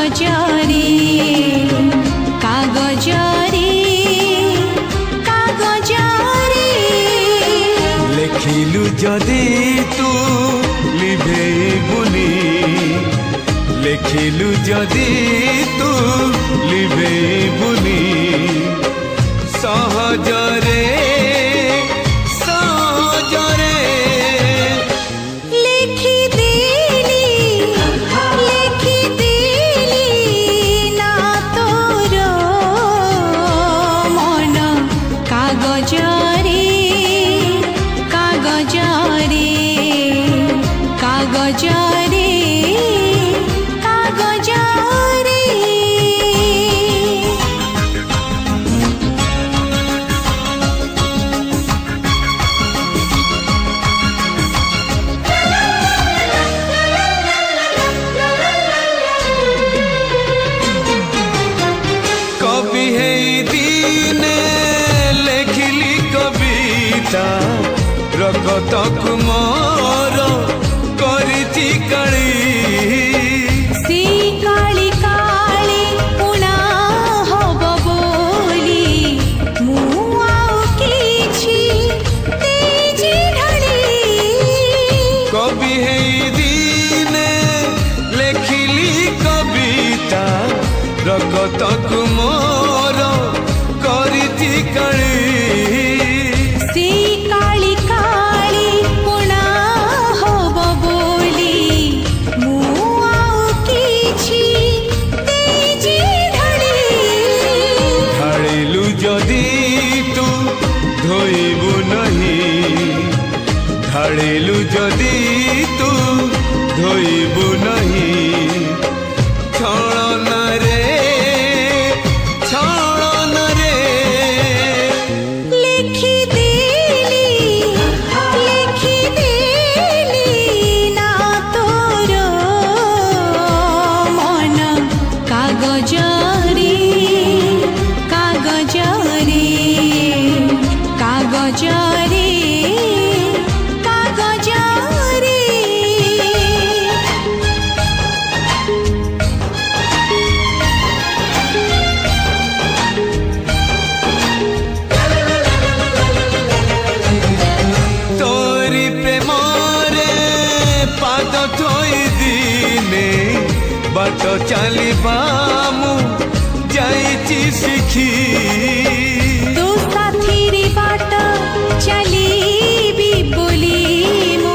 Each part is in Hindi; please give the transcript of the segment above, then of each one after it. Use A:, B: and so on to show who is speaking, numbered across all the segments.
A: कागजरे कागजरे कागजरे
B: लेखिलु जदि तू लिभेबुनी लेखिलु जदि तू लिभेबुनी सहजरे रगतक मोर करिछि काली
A: सी काली काली पुणा हब बोली मु आउ किछि तेजी ढाली
B: कवि हे दिने लेखिली कविता रगतक मोर करिछि काली ढालिलु जदि तू धोइबु नहीं छलन रे
A: लिखि देली ना तोर मन कागजरे कागजरे कागजरे
B: बाट चलिबा मु जाइछि सिखी
A: तू साथी बाट चलीबी बोली मु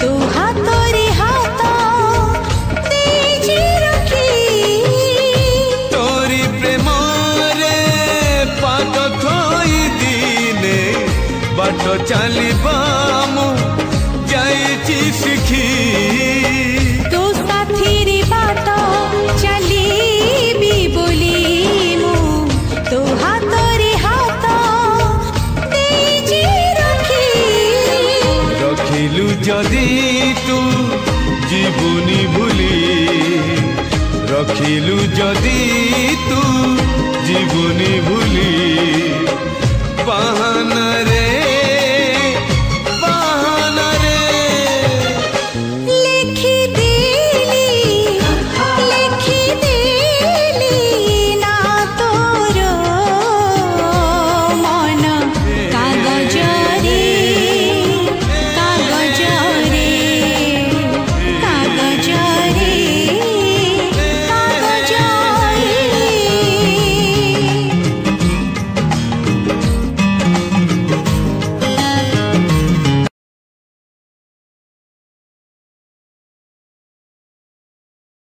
A: तू हाथरे हाथ तेजी रखी
B: तोरी प्रेम रे पाद थोई दिने बाट चलिबा मु जाइछि सिखी जदि तू जीवनी भूली रखिलु जदि तू जीवनी भूली पाहन रे